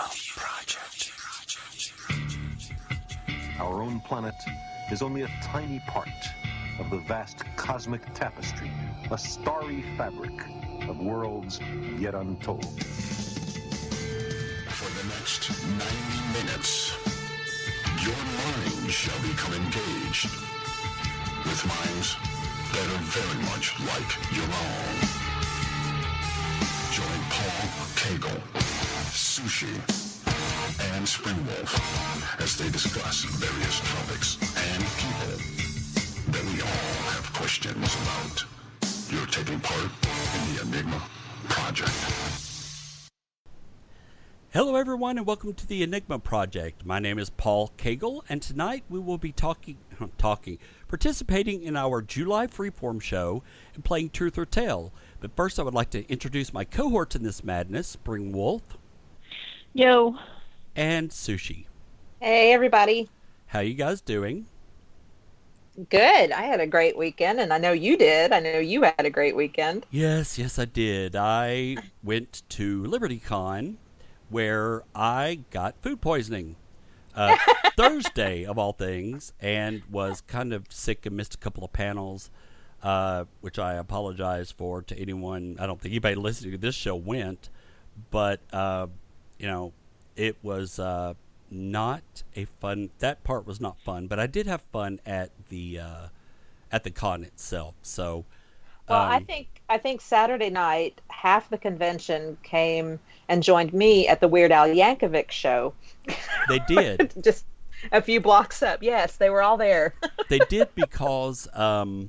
Project. Our own planet is only a tiny part of the vast cosmic tapestry, a starry fabric of worlds yet untold. For the next 90 minutes, your mind shall become engaged with minds that are very much like your own. Join Paul Cagle, Sushi, and Springwolf as they discuss various topics and people that we all have questions about. You're taking part in the Enigma Project. Hello everyone and welcome to the Enigma Project. My name is Paul Cagle and tonight we will be participating in our July Freeform show and playing Truth or Tale. But first I would like to introduce my cohorts in this madness, Springwolf. Yo. And Sushi. Hey, everybody. How you guys doing? Good. I had a great weekend, and I know you did. I know you had a great weekend. Yes, I did. I went to LibertyCon, where I got food poisoning Thursday, of all things, and was kind of sick and missed a couple of panels, which I apologize for to anyone. I don't think anybody listening to this show went, but, it was not a fun. That part was not fun, but I did have fun at the con itself. So, well, I think Saturday night half the convention came and joined me at the Weird Al Yankovic show. They did. Just a few blocks up. Yes, they were all there. They did because I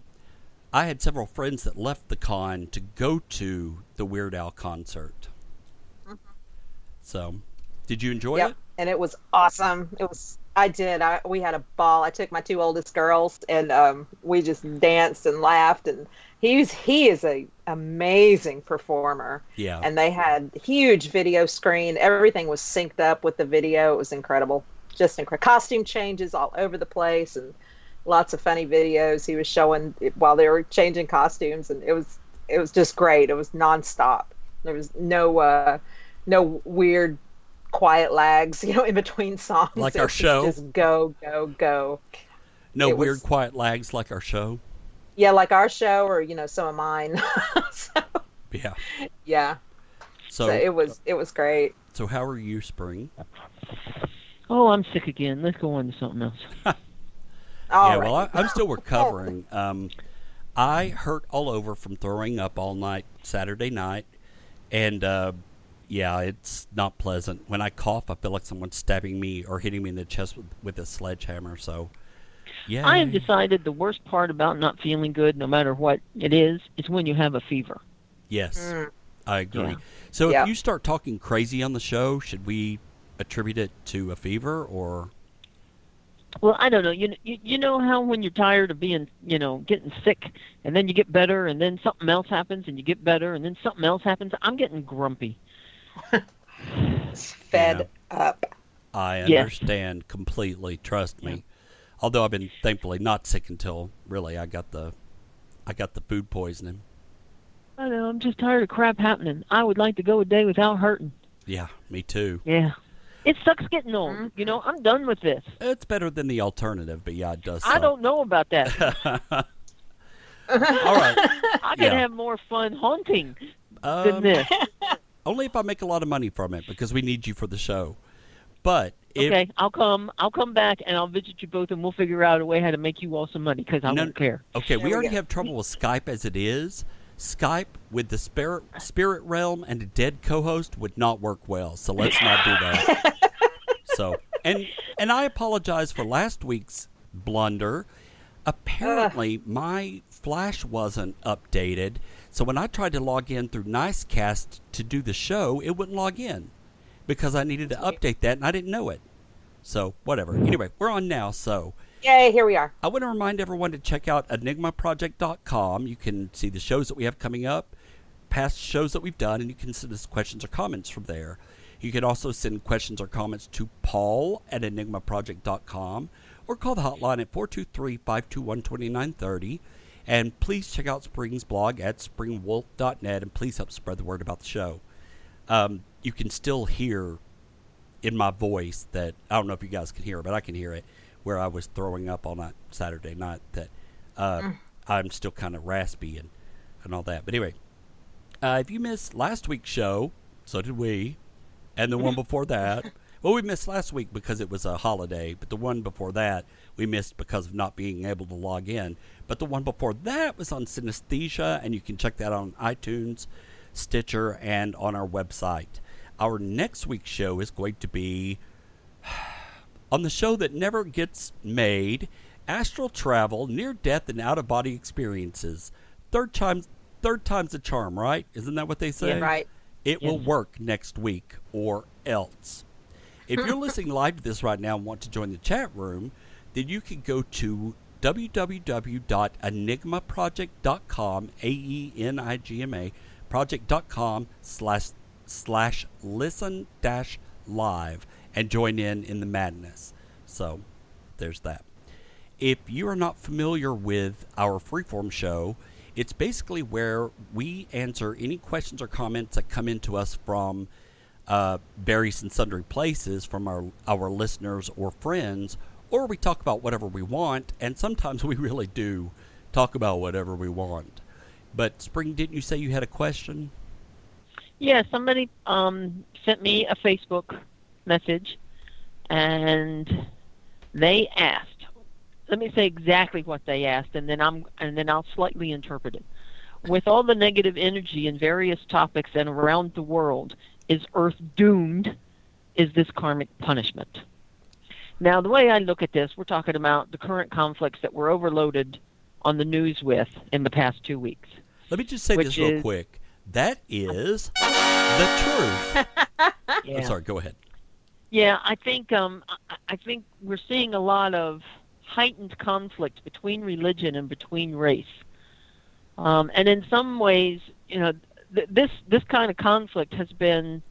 had several friends that left the con to go to the Weird Al concert. Mm-hmm. So. Did you enjoy it? And it was awesome. I did. We had a ball. I took my two oldest girls, and we just danced and laughed. And he is a amazing performer. Yeah. And they had huge video screen. Everything was synced up with the video. It was incredible. Just incredible. Costume changes all over the place, and lots of funny videos he was showing while they were changing costumes, and it was just great. It was nonstop. There was no weird quiet lags, in between songs. Like our show? Just go, go, go. No weird quiet lags like our show? Yeah, like our show or, some of mine. Yeah. Yeah. So it was great. So how are you, Spring? Oh, I'm sick again. Let's go on to something else. Right. Well, I'm still recovering. I hurt all over from throwing up all night Saturday night, and yeah, it's not pleasant. When I cough, I feel like someone's stabbing me or hitting me in the chest with a sledgehammer. So, yeah. I have decided the worst part about not feeling good, no matter what it is when you have a fever. Yes, I agree. Yeah. So if you start talking crazy on the show, should we attribute it to a fever or? Well, I don't know. You know how when you're tired of being, getting sick, and then you get better, and then something else happens, and you get better, and then something else happens? I'm getting grumpy. Fed up. I understand completely. Trust me. Although I've been thankfully not sick until really I got the food poisoning. I know. I'm just tired of crap happening. I would like to go a day without hurting. Yeah, me too. Yeah. It sucks getting old. Mm-hmm. I'm done with this. It's better than the alternative, but yeah, it does. I don't know about that. All right. I can have more fun hunting than this. Only if I make a lot of money from it, because we need you for the show. But okay, I'll come back and I'll visit you both, and we'll figure out a way how to make you all some money, because I don't care. Okay, we already have trouble with Skype as it is. Skype with the spirit realm and a dead co-host would not work well, so let's not do that. So, and I apologize for last week's blunder. Apparently, my Flash wasn't updated. So when I tried to log in through Nicecast to do the show, it wouldn't log in because I needed to update that, and I didn't know it. So, whatever. Anyway, we're on now, so. Yay, here we are. I want to remind everyone to check out enigmaproject.com. You can see the shows that we have coming up, past shows that we've done, and you can send us questions or comments from there. You can also send questions or comments to Paul at enigmaproject.com or call the hotline at 423-521-2930. And please check out Spring's blog at springwolf.net, and please help spread the word about the show. You can still hear in my voice that I don't know if you guys can hear it, but I can hear it, where I was throwing up on that Saturday night, that I'm still kind of raspy and all that. But anyway, if you missed last week's show, so did we, and the one before that. Well, we missed last week because it was a holiday, but the one before that we missed because of not being able to log in. But the one before that was on Synesthesia, and you can check that on iTunes, Stitcher, and on our website. Our next week's show is going to be on the show that never gets made, Astral Travel, Near Death, and Out-of-Body Experiences. Third time's a charm, right? Isn't that what they say? Yeah, right. It will work next week or else. If you're listening live to this right now and want to join the chat room, then you can go to www.enigmaproject.com, AENIGMA, project.com/listen-live and join in the madness. So there's that. If you are not familiar with our Freeform show, it's basically where we answer any questions or comments that come into us from various and sundry places from our listeners or friends, or we talk about whatever we want, and sometimes we really do talk about whatever we want. But Spring, didn't you say you had a question? Yeah, somebody sent me a Facebook message, and they asked. Let me say exactly what they asked, and then I'll slightly interpret it. With all the negative energy in various topics and around the world, is Earth doomed? Is this karmic punishment? Now, the way I look at this, we're talking about the current conflicts that we're overloaded on the news with in the past 2 weeks. Let me just say this real quick. That is the truth. Yeah. I'm sorry, go ahead. Yeah, I think we're seeing a lot of heightened conflict between religion and between race. And in some ways, this kind of conflict has been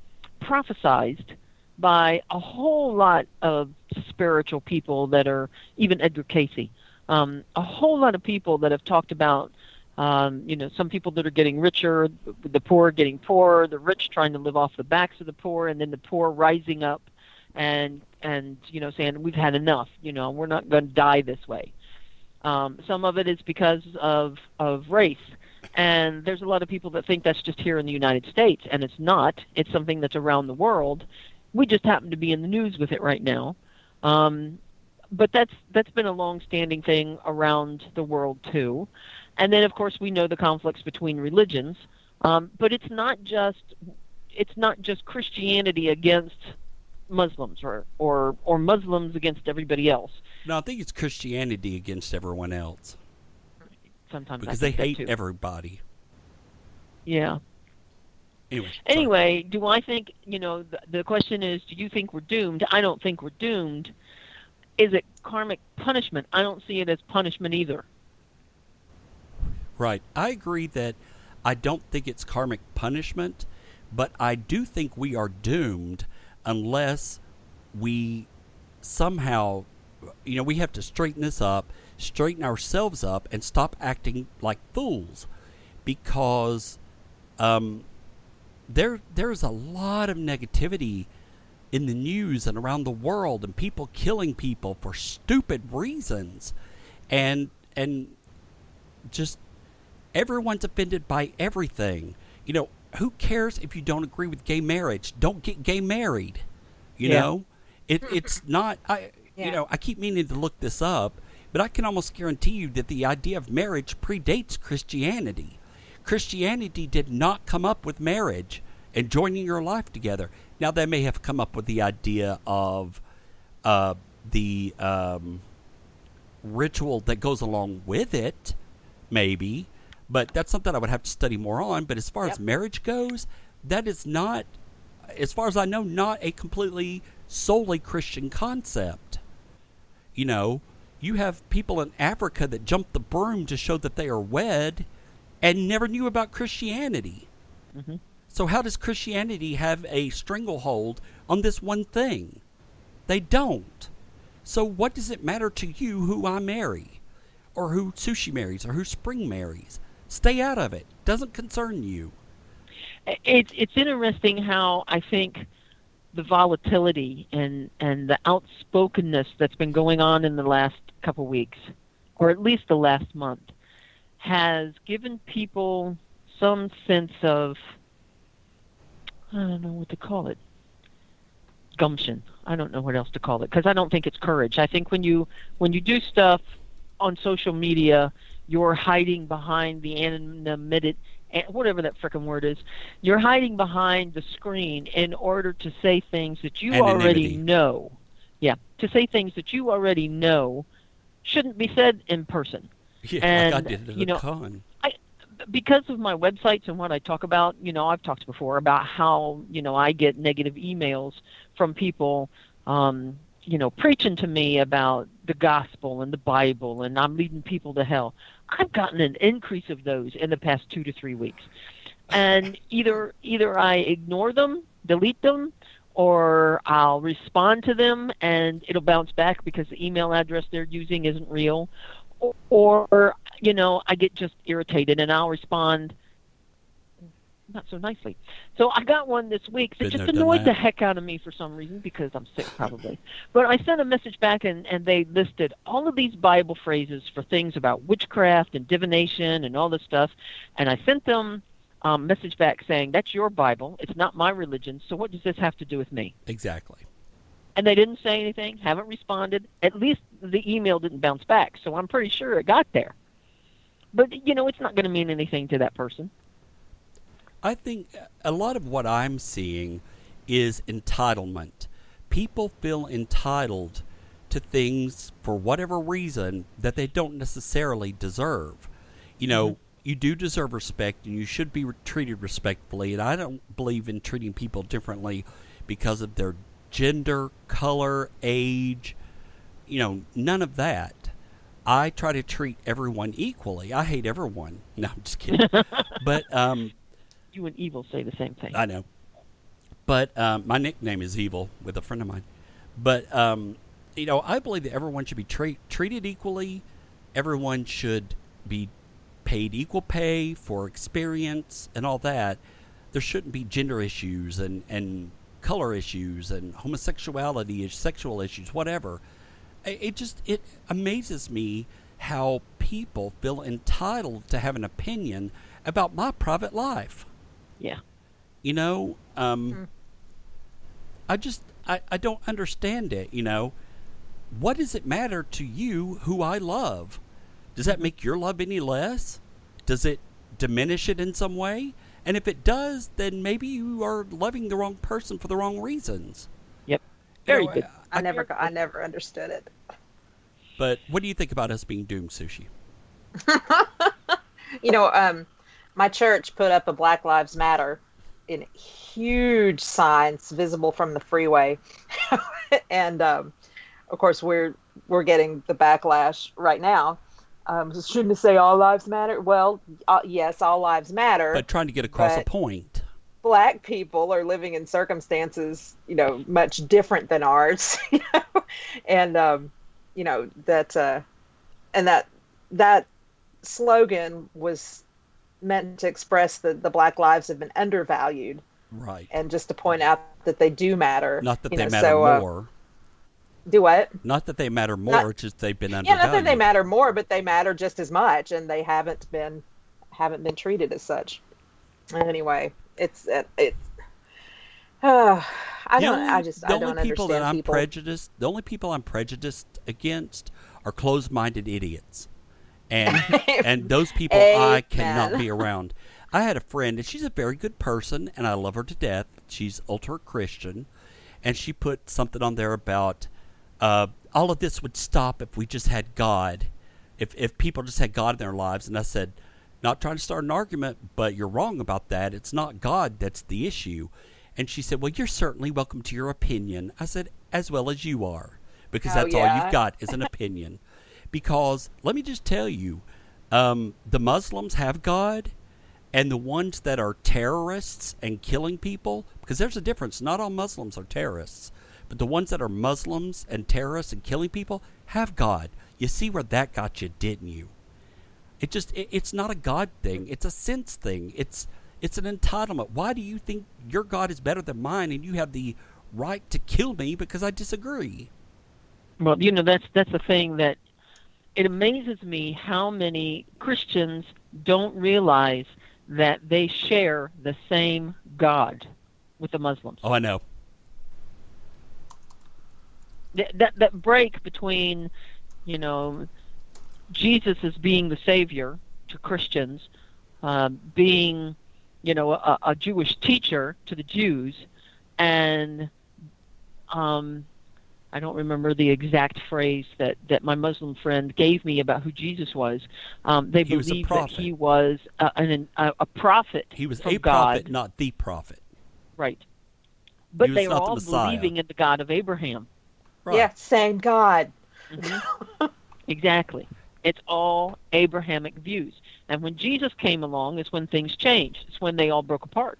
prophesized by a whole lot of spiritual people that are, even Edgar Casey, a whole lot of people that have talked about, some people that are getting richer, the poor getting poorer, the rich trying to live off the backs of the poor, and then the poor rising up and saying, we've had enough, we're not going to die this way. Some of it is because of race. And there's a lot of people that think that's just here in the United States, and it's not. It's something that's around the world. We just happen to be in the news with it right now. But that's been a long-standing thing around the world too. And then, of course, we know the conflicts between religions. But it's not just Christianity against Muslims or Muslims against everybody else. No, I think it's Christianity against everyone else. Sometimes because I they think hate everybody. Yeah. Anyway, do I think, the question is, do you think we're doomed? I don't think we're doomed. Is it karmic punishment? I don't see it as punishment either. Right. I agree that I don't think it's karmic punishment, but I do think we are doomed unless we somehow, we have to straighten this up, straighten ourselves up, and stop acting like fools, because there's a lot of negativity in the news and around the world, and people killing people for stupid reasons, and just everyone's offended by everything. Who cares if you don't agree with gay marriage? Don't get gay married. It's not. I keep meaning to look this up, but I can almost guarantee you that the idea of marriage predates Christianity. Christianity did not come up with marriage and joining your life together. Now, they may have come up with the idea of the ritual that goes along with it, maybe, but that's something I would have to study more on. But as far as marriage goes, that is not, as far as I know, not a completely solely Christian concept. You have people in Africa that jump the broom to show that they are wed and never knew about Christianity. Mm-hmm. So how does Christianity have a stranglehold on this one thing? They don't. So what does it matter to you who I marry, or who Sushi marries, or who Spring marries? Stay out of it. Doesn't concern you. It's interesting how I think the volatility and the outspokenness that's been going on in the last couple weeks, or at least the last month, has given people some sense of, I don't know what to call it, gumption. I don't know what else to call it, because I don't think it's courage. I think when you do stuff on social media, you're hiding behind the anonymity, whatever that frickin' word is. You're hiding behind the screen in order to say things that you already know. Yeah, to say things that you already know shouldn't be said in person. Yeah, and, like I did at a con. Because of my websites and what I talk about, I've talked before about how, I get negative emails from people, preaching to me about the gospel and the Bible, and I'm leading people to hell. I've gotten an increase of those in the past 2 to 3 weeks. And either I ignore them, delete them, or I'll respond to them and it'll bounce back because the email address they're using isn't real. Or I get just irritated and I'll respond not so nicely. So I got one this week that just annoyed the heck out of me for some reason, because I'm sick probably. But I sent a message back and they listed all of these Bible phrases for things about witchcraft and divination and all this stuff. And I sent them a message back saying, that's your Bible. It's not my religion. So what does this have to do with me? Exactly. And they didn't say anything, haven't responded. At least the email didn't bounce back, so I'm pretty sure it got there. But, it's not going to mean anything to that person. I think a lot of what I'm seeing is entitlement. People feel entitled to things for whatever reason that they don't necessarily deserve. You do deserve respect, and you should be treated respectfully, and I don't believe in treating people differently because of their gender, color, age, none of that. I try to treat everyone equally. I hate everyone. No, I'm just kidding. But you and Evil say the same thing. I know. But my nickname is Evil with a friend of mine. But I believe that everyone should be treated equally. Everyone should be paid equal pay for experience and all that. There shouldn't be gender issues and color issues and homosexuality, sexual issues, whatever. It amazes me how people feel entitled to have an opinion about my private life. Yeah. I don't understand it, What does it matter to you who I love? Does that make your love any less? Does it diminish it in some way? And if it does, then maybe you are loving the wrong person for the wrong reasons. Yep. Very good. I never understood it. But what do you think about us being doomed, Sushi? My church put up a Black Lives Matter in huge signs visible from the freeway. And of course we're getting the backlash right now. Shouldn't it say all lives matter? Well, yes, all lives matter. But trying to get across a point. Black people are living in circumstances, much different than ours, and that slogan was meant to express that the Black lives have been undervalued, right? And just to point out that they do matter. Not that they matter more. Do what? Not that they matter more, it's just they've been undervalued. Yeah, not that they matter more, but they matter just as much, and they haven't been treated as such. Anyway, I don't understand people. The only people I'm prejudiced against are closed-minded idiots, and those people I cannot be around. I had a friend, and she's a very good person, and I love her to death. She's ultra Christian, and she put something on there about all of this would stop if we just had God, if people just had God in their lives. And I said, not trying to start an argument, but you're wrong about that. It's not God that's the issue. And she said, well, you're certainly welcome to your opinion. I said, as well as you are, because that's all you've got is an opinion. Because let me just tell you, the Muslims have God, and the ones that are terrorists and killing people, because there's a difference. Not all Muslims are terrorists, but the ones that are Muslims and terrorists and killing people have God. You see where that got you, didn't you? It's not a God thing. It's a sense thing. It's an entitlement. Why do you think your God is better than mine and you have the right to kill me because I disagree. Well, that's the thing, that it amazes me how many Christians don't realize that they share the same God with the Muslims. Oh, I know. That break between, Jesus as being the Savior to Christians, being, a Jewish teacher to the Jews, and I don't remember the exact phrase that my Muslim friend gave me about who Jesus was. They He was a believed that prophet. he was a prophet. He was from a prophet, God. not the prophet. Right. But was they were not the all Messiah. believing in the God of Abraham. Right. Yeah, same God. Exactly. It's all Abrahamic views. And when Jesus came along is when things changed. It's when they all broke apart.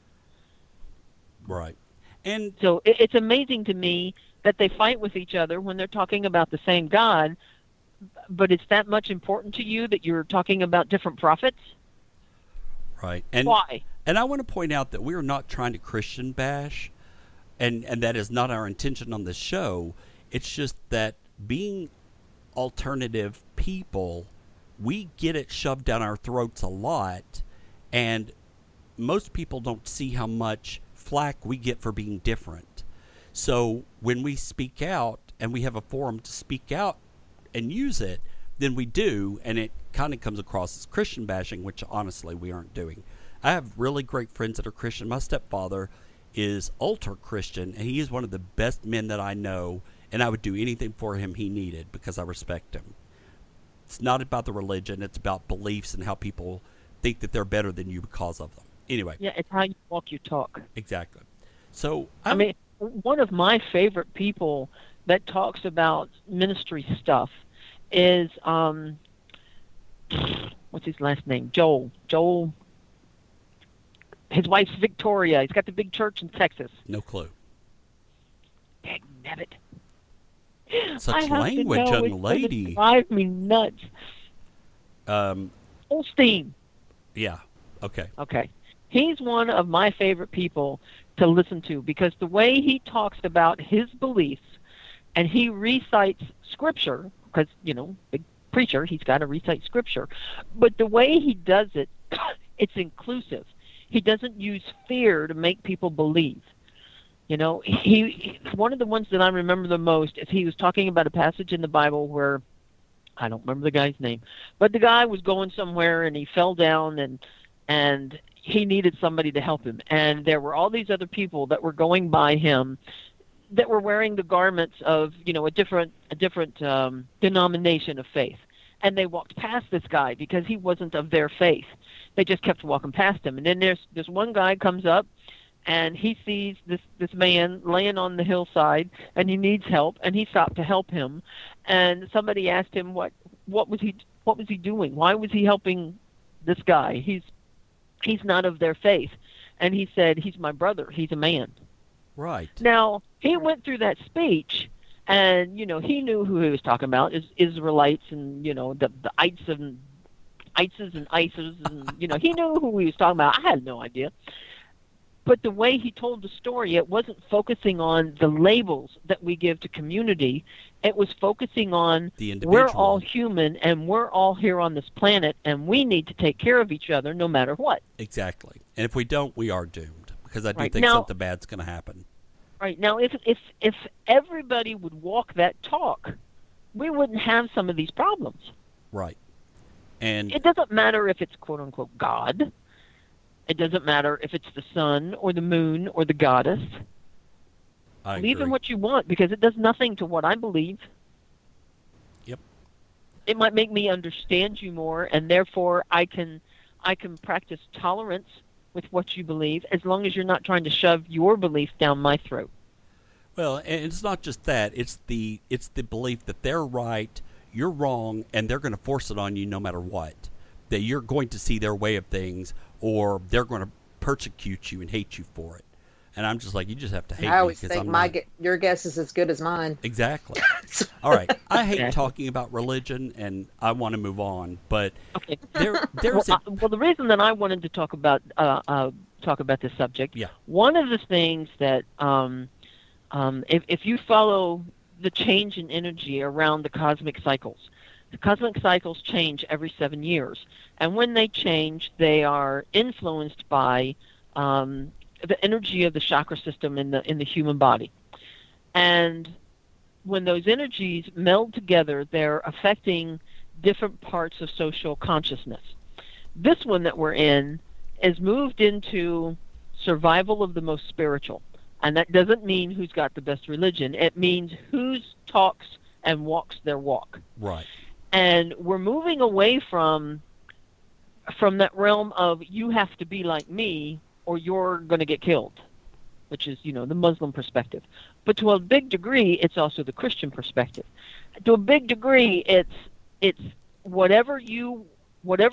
Right. And So it's amazing to me that they fight with each other when they're talking about the same God, but it's that much important to you that you're talking about different prophets? right. And Why? And I want to point out that we are not trying to Christian bash, and that is not our intention on this show. It's just that being alternative people, we get it shoved down our throats a lot, and most people don't see how much flack we get for being different. So when we speak out and we have a forum to speak out and use it, then we do, and it kind of comes across as Christian bashing, which honestly we aren't doing. I have really great friends that are Christian. My stepfather is ultra Christian, and he is one of the best men that I know, and I would do anything for him he needed because I respect him. It's not about the religion, it's about beliefs and how people think that they're better than you because of them. Anyway, Yeah, it's how you walk your talk. exactly. So I mean, one of my favorite people that talks about ministry stuff is what's his last name? Joel. His wife's Victoria. He's got the big church in Texas. no clue. Dang nabbit. Such I have to language, know, young it's gonna lady. drive me nuts. Um, Holstein. yeah. Okay. Okay. He's one of my favorite people to listen to because the way he talks about his beliefs and he recites scripture, because, big preacher, he's got to recite scripture, but the way he does it, it's inclusive. He doesn't use fear to make people believe. He one of the ones that I remember the most is he was talking about a passage in the Bible where, I don't remember the guy's name, but the guy was going somewhere and he fell down and he needed somebody to help him. And there were all these other people that were going by him that were wearing the garments of, a different denomination of faith. And they walked past this guy because he wasn't of their faith. They just kept walking past him. And then there's this one guy comes up and he sees this man laying on the hillside and he needs help, and he stopped to help him. And somebody asked him what was he doing? Why was he helping this guy? He's not of their faith. And he said, he's my brother. He's a man. Right. Now, he went through that speech, and, he knew who he was talking about, is Israelites and, the ites and ISIS and ISIS, and, he knew who he was talking about. I had no idea. But the way he told the story, it wasn't focusing on the labels that we give to community. It was focusing on The individual. we're all human and we're all here on this planet and we need to take care of each other no matter what. Exactly. And if we don't, we are doomed, because I do Right. think Now- something bad's going to happen. Right. Now, if everybody would walk that talk, we wouldn't have some of these problems. Right. And It doesn't matter if it's quote-unquote God. It doesn't matter if it's the sun or the moon or the goddess. I Believe agree. in what you want because it does nothing to what I believe. Yep. It might make me understand you more, and therefore I can practice tolerance with what you believe as long as you're not trying to shove your belief down my throat. Well, and it's not just that. It's the belief that they're right, you're wrong, and they're going to force it on you no matter what. That you're going to see their way of things, or they're going to persecute you and hate you for it. And I'm just like, you just have to hate I me always because think I'm not. your guess is as good as mine. Exactly. All right. I hate Exactly. talking about religion, and I want to move on. But Okay. there's Well, the reason that I wanted to talk about this subject, Yeah. one of the things that If you follow the change in energy around the cosmic cycles change every 7 years. And when they change, they are influenced by the energy of the chakra system in the human body. And when those energies meld together, they're affecting different parts of social consciousness. This one that we're in is moved into survival of the most spiritual. And that doesn't mean who's got the best religion. It means who talks and walks their walk. Right. And we're moving away from that realm of you have to be like me or you're going to get killed, which is, the Muslim perspective. But to a big degree, it's also the Christian perspective. To a big degree, it's whatever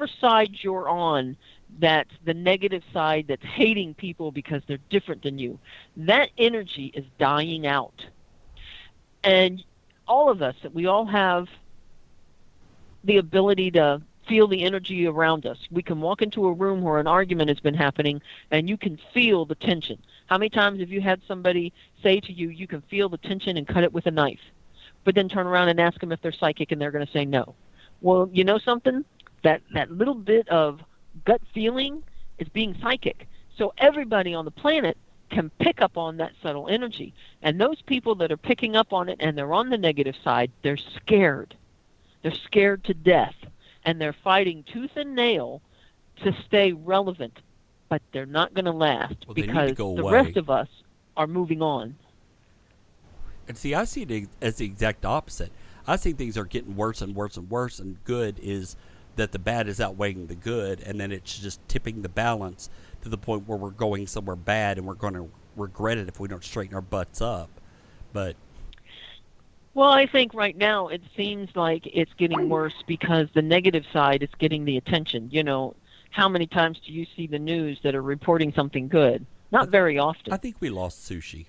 side you're on, that's the negative side that's hating people because they're different than you. That energy is dying out. And all of us, we all have the ability to feel the energy around us. We can walk into a room where an argument has been happening and you can feel the tension. How many times have you had somebody say to you, you can feel the tension and cut it with a knife, but then turn around and ask them if they're psychic and they're going to say no? Well, you know something? That little bit of gut feeling is being psychic. So everybody on the planet can pick up on that subtle energy. And those people that are picking up on it and they're on the negative side, they're scared. They're scared to death. And they're fighting tooth and nail to stay relevant. But they're not going to last because the rest of us are moving on. And see, I see it as the exact opposite. I see things are getting worse and worse and worse, and good is that the bad is outweighing the good, and then it's just tipping the balance to the point where we're going somewhere bad, and we're going to regret it if we don't straighten our butts up. But well, I think right now it seems like it's getting worse because the negative side is getting the attention. How many times do you see the news that are reporting something good? Not very often. I think we lost Sushi.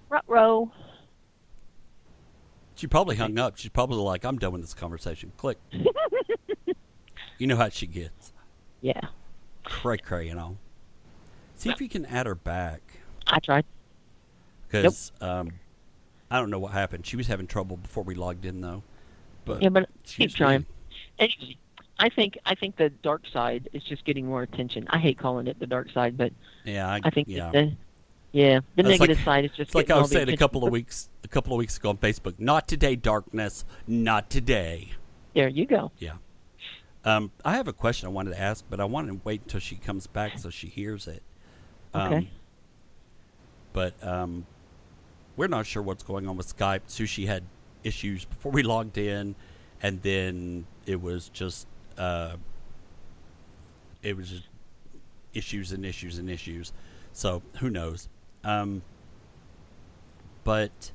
Ruh-roh. She probably hung up. She's probably like, I'm done with this conversation. Click. You know how she gets. Yeah. Cray, See if you can add her back. I tried. Because I don't know what happened. She was having trouble before we logged in, though. But keep trying. Anyway, I think the dark side is just getting more attention. I hate calling it the dark side, but yeah, I think the negative side is just. It's like I was saying a couple of weeks ago on Facebook. Not today, darkness. Not today. There you go. Yeah. I have a question I wanted to ask, but I wanted to wait until she comes back so she hears it. Okay. But we're not sure what's going on with Skype. Sushi had issues before we logged in, and then it was just issues and issues and issues. So who knows? But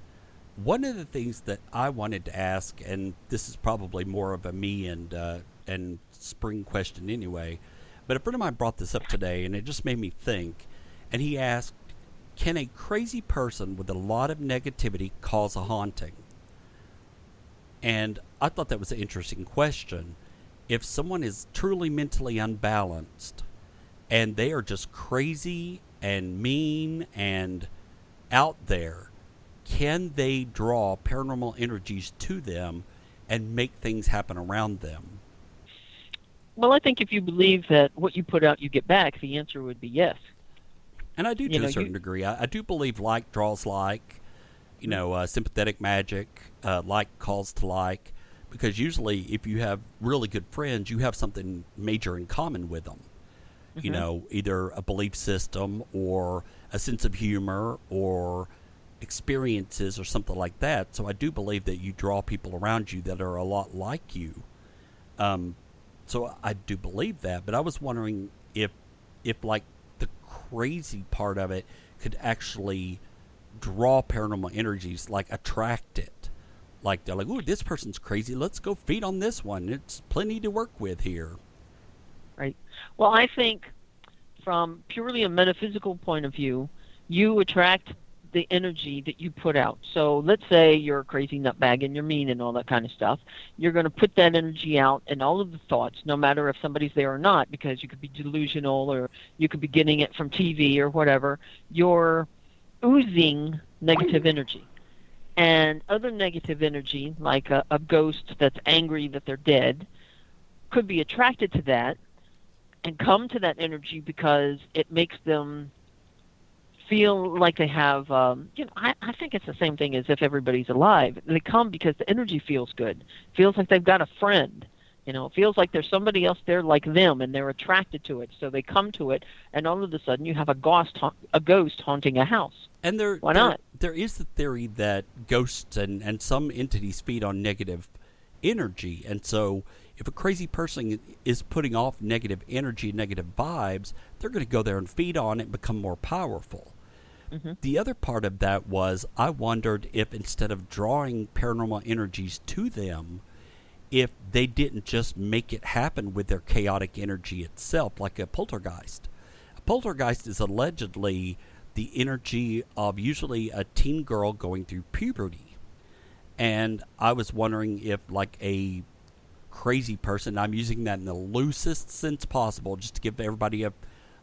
one of the things that I wanted to ask, and this is probably more of a me and spring question anyway, but a friend of mine brought this up today, and it just made me think. And he asked, can a crazy person with a lot of negativity cause a haunting? And I thought that was an interesting question. If someone is truly mentally unbalanced and they are just crazy and mean and out there, can they draw paranormal energies to them and make things happen around them? Well, I think if you believe that what you put out you get back, the answer would be yes. And I do to a certain degree. I do believe like draws like, sympathetic magic, like calls to like, because usually if you have really good friends, you have something major in common with them. Mm-hmm. Either a belief system or a sense of humor or experiences or something like that. So I do believe that you draw people around you that are a lot like you. So I do believe that, but I was wondering if like the crazy part of it could actually draw paranormal energies, like attract it. Like they're like, ooh, this person's crazy. Let's go feed on this one. It's plenty to work with here. Right. Well, I think from purely a metaphysical point of view, you attract the energy that you put out. So let's say you're a crazy nutbag and you're mean and all that kind of stuff. You're going to put that energy out and all of the thoughts, no matter if somebody's there or not, because you could be delusional or you could be getting it from TV or whatever. You're oozing negative energy. And other negative energy, like a ghost that's angry that they're dead, could be attracted to that and come to that energy because it makes them feel like they have, I think it's the same thing as if everybody's alive. They come because the energy feels good, feels like they've got a friend. It feels like there's somebody else there like them, and they're attracted to it. So they come to it, and all of a sudden you have a ghost haunting a house. And Why not? There is the theory that ghosts and some entities feed on negative energy. And so if a crazy person is putting off negative energy, negative vibes, they're going to go there and feed on it and become more powerful. Mm-hmm. The other part of that was I wondered if instead of drawing paranormal energies to them, if they didn't just make it happen with their chaotic energy itself, like a poltergeist. A poltergeist is allegedly the energy of usually a teen girl going through puberty. And I was wondering if, like, a crazy person, I'm using that in the loosest sense possible, just to give everybody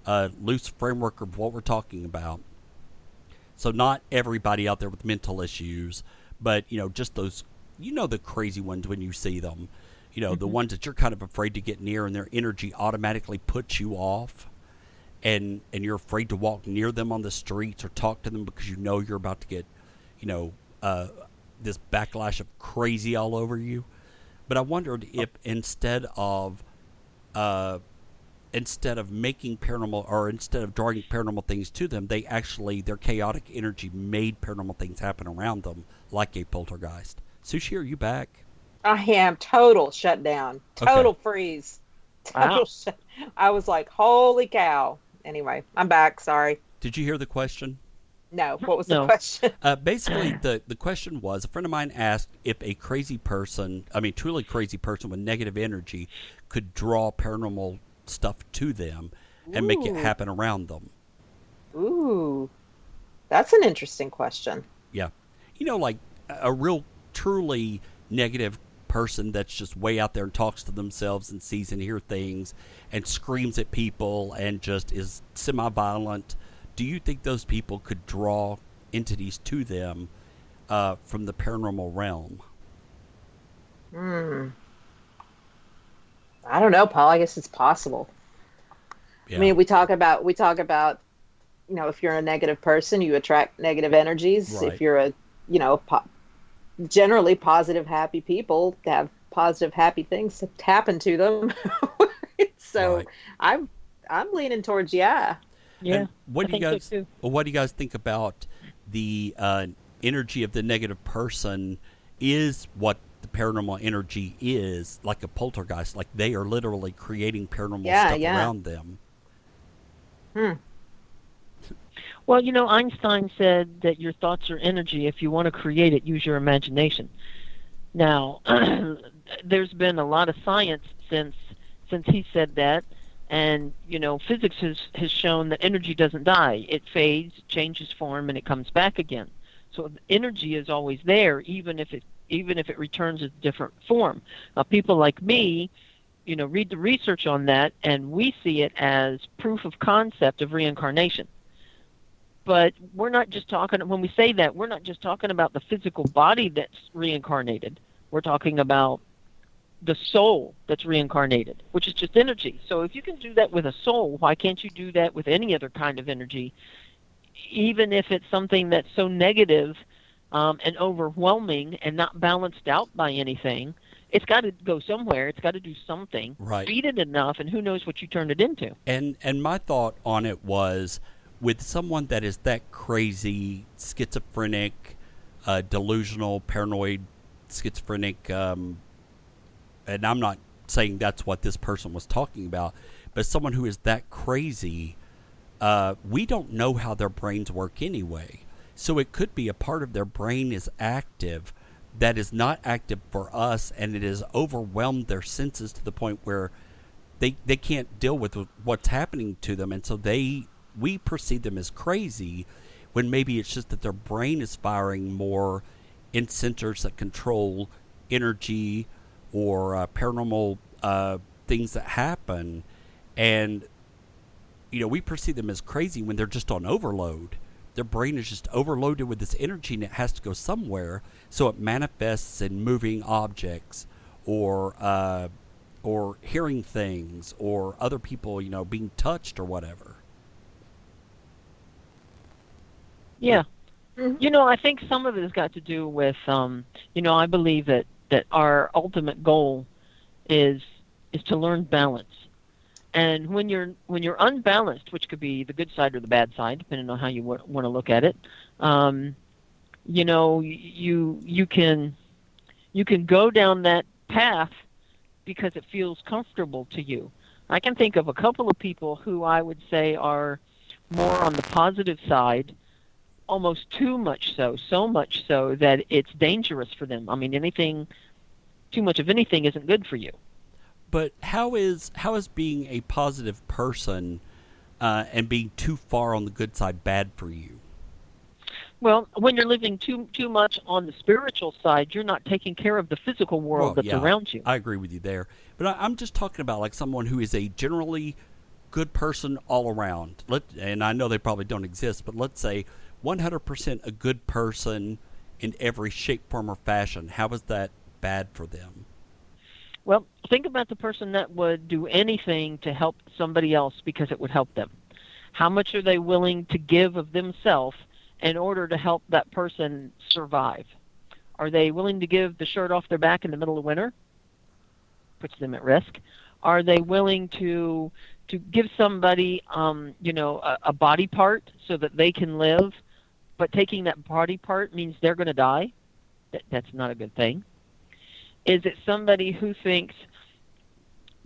a loose framework of what we're talking about. So not everybody out there with mental issues, but, just those, the crazy ones when you see them. The ones that you're kind of afraid to get near, and their energy automatically puts you off. And you're afraid to walk near them on the streets or talk to them because you're about to get, this backlash of crazy all over you. But I wondered if instead of making paranormal, or instead of drawing paranormal things to them, their chaotic energy made paranormal things happen around them, like a poltergeist. Sushi, are you back? I am total shutdown, total Okay. freeze, Wow. I was like, holy cow. Anyway, I'm back. Sorry. Did you hear the question? No, what was the No. question? Basically, the question was, a friend of mine asked if a truly crazy person with negative energy could draw paranormal stuff to them and make it Ooh. happen around them. Ooh, that's an interesting question. Yeah. Like a real, truly negative person that's just way out there and talks to themselves and sees and hears things and screams at people and just is semi-violent. Do you think those people could draw entities to them from the paranormal realm? I don't know, Paul. I guess it's possible. Yeah. I mean, we talk about, if you're a negative person, you attract negative energies. Right. If you're a, generally positive, happy people have positive, happy things happen to them. So Right. I'm leaning towards yeah. Yeah. And what I do you think so guys? too. Well, what do you guys think about the energy of the negative person? Is what the paranormal energy is, like a poltergeist? Like they are literally creating paranormal stuff around them. Well, Einstein said that your thoughts are energy. If you want to create it, use your imagination. Now, there's been a lot of science since he said that, and physics has shown that energy doesn't die. It fades, changes form, and it comes back again. So energy is always there, even if it returns a different form. Now, people like me, read the research on that, and we see it as proof of concept of reincarnation. But we're not just talking, when we say that, we're not just talking about the physical body that's reincarnated. We're talking about the soul that's reincarnated, which is just energy. So if you can do that with a soul, why can't you do that with any other kind of energy, even if it's something that's so negative and overwhelming and not balanced out by anything? It's got to go somewhere. It's got to do something. Right. Feed it enough, and who knows what you turn it into. And my thought on it was, with someone that is that crazy, schizophrenic, delusional, paranoid, schizophrenic, and I'm not saying that's what this person was talking about, but someone who is that crazy, we don't know how their brains work anyway. So it could be a part of their brain is active that is not active for us, and it has overwhelmed their senses to the point where they can't deal with what's happening to them, and so we perceive them as crazy when maybe it's just that their brain is firing more in centers that control energy or paranormal things that happen. And we perceive them as crazy when they're just on overload. their brain is just overloaded with this energy and it has to go somewhere, so it manifests in moving objects or hearing things or other people, being touched or whatever. Yeah. Mhm. I think some of it has got to do with, I believe that our ultimate goal is to learn balance. And when you're unbalanced, which could be the good side or the bad side, depending on how you want to look at it, you can go down that path because it feels comfortable to you. I can think of a couple of people who I would say are more on the positive side, almost too much so much so that it's dangerous for them. I mean, too much of anything isn't good for you. But how is being a positive person and being too far on the good side bad for you? Well, when you're living too much on the spiritual side, you're not taking care of the physical world that's around you. I agree with you there. But I'm just talking about like someone who is a generally good person all around. And I know they probably don't exist, but let's say 100% a good person in every shape, form, or fashion. How is that bad for them? Well, think about the person that would do anything to help somebody else because it would help them. How much are they willing to give of themselves in order to help that person survive? Are they willing to give the shirt off their back in the middle of winter? Puts them at risk. Are they willing to give somebody, a body part so that they can live, but taking that body part means they're going to die? That's not a good thing. Is it somebody who thinks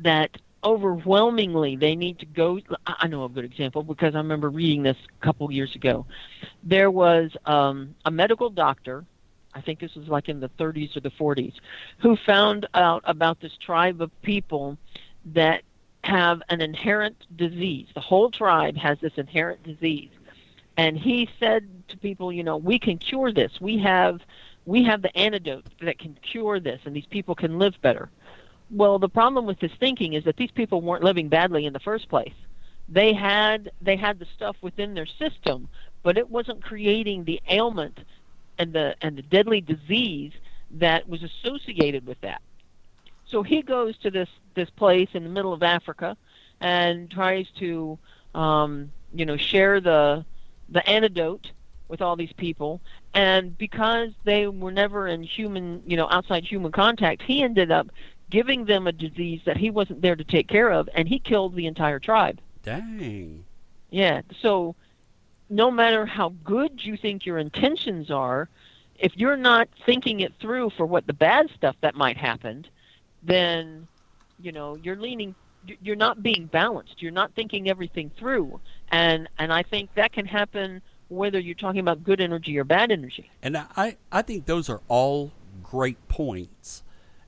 that overwhelmingly they need to go? I know a good example because I remember reading this a couple years ago. There was a medical doctor, I think this was like in the 30s or the 40s, who found out about this tribe of people that have an inherent disease. The whole tribe has this inherent disease. And he said to people, we can cure this. We have the antidote that can cure this, and these people can live better. Well, the problem with this thinking is that these people weren't living badly in the first place. They had the stuff within their system, but it wasn't creating the ailment and the deadly disease that was associated with that. So he goes to this place in the middle of Africa and tries to share the antidote with all these people, and because they were never in outside human contact, he ended up giving them a disease that he wasn't there to take care of, and he killed the entire tribe. Dang. Yeah, so no matter how good you think your intentions are, if you're not thinking it through for what the bad stuff that might happen, then you're not being balanced. You're not thinking everything through, and I think that can happen whether you're talking about good energy or bad energy. And I think those are all great points,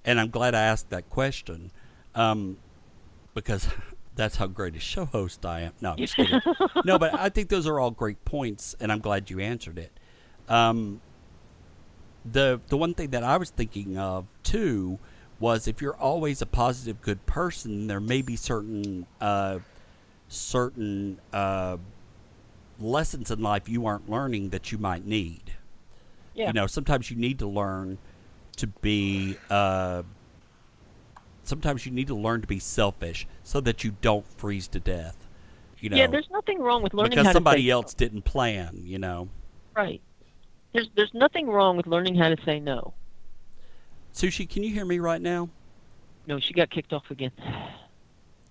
and I'm glad I asked that question, because that's how great a show host I am. No, I'm just kidding. No, but I think those are all great points, and I'm glad you answered it. The one thing that I was thinking of, too, was if you're always a positive, good person, there may be certain lessons in life you aren't learning that you might need. Yeah. Sometimes you need to learn to be selfish so that you don't freeze to death. Yeah, there's nothing wrong with learning because how to somebody say else no. didn't plan, Right. There's nothing wrong with learning how to say no. Sushi, can you hear me right now? No, she got kicked off again.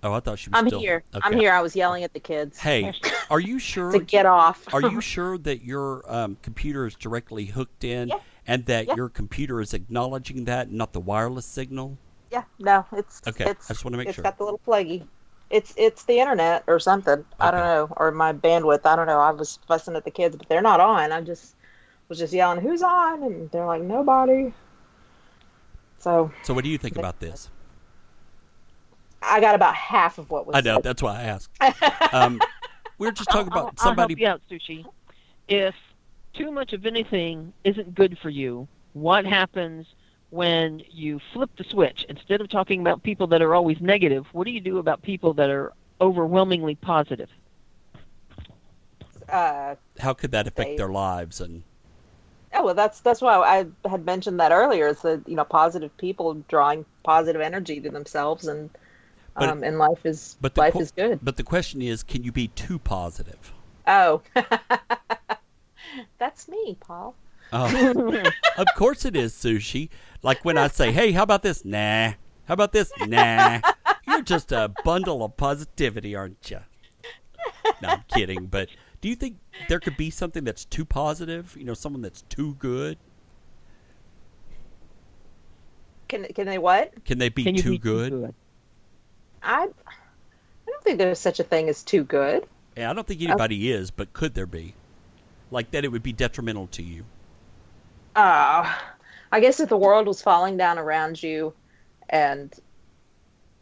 Oh, I thought she was I'm still... here. Okay. I'm here. I was yelling at the kids Hey, are you sure? to get off. Are you sure that your computer is directly hooked in, Yeah. and that Yeah. your computer is acknowledging that, not the wireless signal? Yeah, no, it's Okay, I just wanna make it's sure. got the little pluggy. It's the internet or something. I don't Okay. know, or my bandwidth. I don't know. I was fussing at the kids, but they're not on. I was just yelling, "Who's on?" And they're like, "Nobody." So So what do you think about this? I got about half of what was I know, said. that's why I asked. We were just talking about I'll somebody... help you out, Sushi. If too much of anything isn't good for you, what happens when you flip the switch? Instead of talking about people that are always negative, what do you do about people that are overwhelmingly positive? How could that affect They- their lives? And Oh well, that's why I had mentioned that earlier. It's the positive people drawing positive energy to themselves, and But- and life is but good. But the question is, can you be too positive? Oh, that's me, Paul. Oh, of course it is, Sushi. Like when I say, "Hey, how about this?" Nah. How about this? Nah. You're just a bundle of positivity, aren't you? No, I'm kidding. But do you think there could be something that's too positive? Someone that's too good? Can they what? Can they be Can you too be good? I don't think there's such a thing as too good. Yeah, I don't think anybody is, but could there be? Like that it would be detrimental to you. I guess if the world was falling down around you, and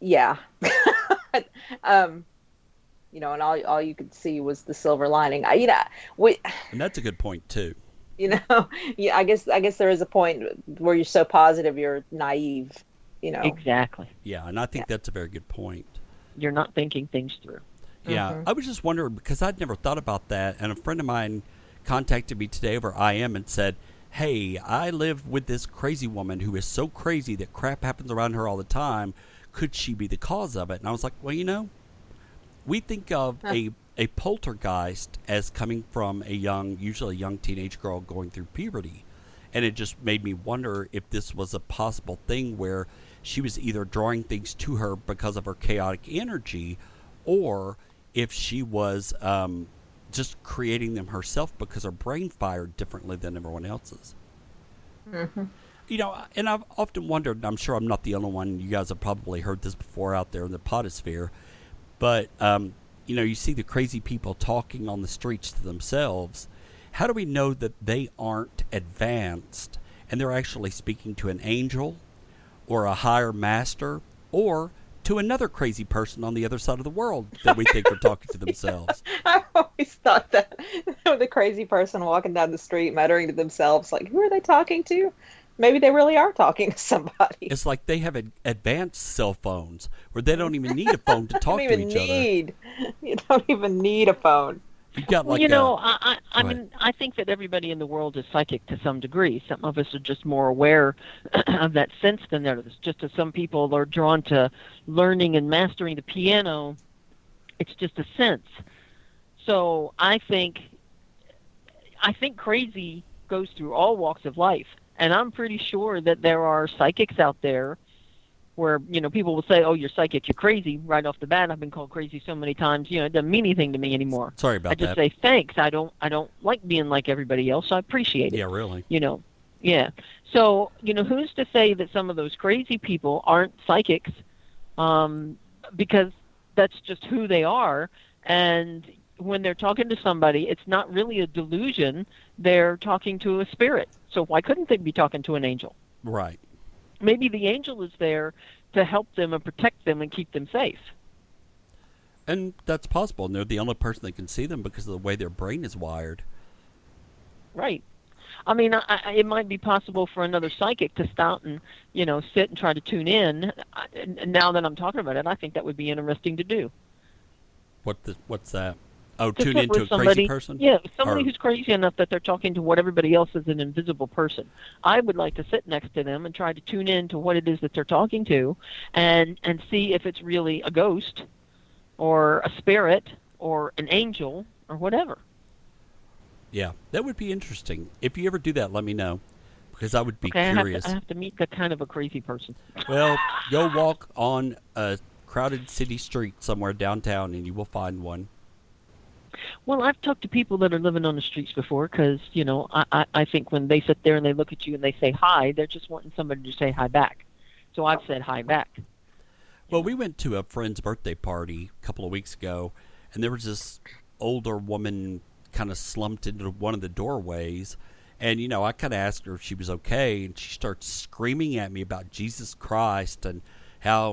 yeah, and all you could see was the silver lining. And that's a good point too. Yeah. I guess there is a point where you're so positive you're naive. Exactly. Yeah, and I think that's a very good point. You're not thinking things through. Yeah, I was just wondering because I'd never thought about that, and a friend of mine contacted me today over IM and said, "Hey, I live with this crazy woman who is so crazy that crap happens around her all the time. Could she be the cause of it?" And I was like, "Well, we think of a poltergeist as coming from usually a young teenage girl going through puberty, and it just made me wonder if this was a possible thing where she was either drawing things to her because of her chaotic energy, or if she was just creating them herself because her brain fired differently than everyone else's." And I've often wondered, and I'm sure I'm not the only one, you guys have probably heard this before out there in the potosphere, but, you see the crazy people talking on the streets to themselves. How do we know that they aren't advanced and they're actually speaking to an angel or a higher master or to another crazy person on the other side of the world that we think are talking to themselves? I always thought that the crazy person walking down the street muttering to themselves, like, who are they talking to? Maybe they really are talking to somebody. It's like they have advanced cell phones where they don't even need a phone to talk You to don't each even other. You don't even need a phone. You've got like I Go mean, I think that everybody in the world is psychic to some degree. Some of us are just more aware of that sense than others. Just as some people are drawn to learning and mastering the piano, it's just a sense. So I think crazy goes through all walks of life. And I'm pretty sure that there are psychics out there where, people will say, "Oh, you're psychic, you're crazy," right off the bat. I've been called crazy so many times, it doesn't mean anything to me anymore. Sorry about I just that. say thanks. I don't like being like everybody else. I appreciate it. Yeah, really. Yeah. So, who's to say that some of those crazy people aren't psychics? Because that's just who they are. And when they're talking to somebody, it's not really a delusion. They're talking to a spirit. So why couldn't they be talking to an angel? Right. Maybe the angel is there to help them and protect them and keep them safe. And that's possible. And they're the only person that can see them because of the way their brain is wired. Right. I mean, it might be possible for another psychic to stop and, sit and try to tune in. Now that I'm talking about it, I think that would be interesting to do. What's that? Oh, To tune sit into with a crazy person? Yeah, somebody Or- who's crazy enough that they're talking to what everybody else is an invisible person. I would like to sit next to them and try to tune in to what it is that they're talking to and see if it's really a ghost or a spirit or an angel or whatever. Yeah, that would be interesting. If you ever do that, let me know, because I would be Okay, curious. I have to meet that kind of a crazy person. Well, go walk on a crowded city street somewhere downtown, and you will find one. Well, I've talked to people that are living on the streets before because, I think when they sit there and they look at you and they say hi, they're just wanting somebody to say hi back. So I've said hi back. Well, we went to a friend's birthday party a couple of weeks ago, and there was this older woman kind of slumped into one of the doorways. And, I kind of asked her if she was okay, and she starts screaming at me about Jesus Christ and how,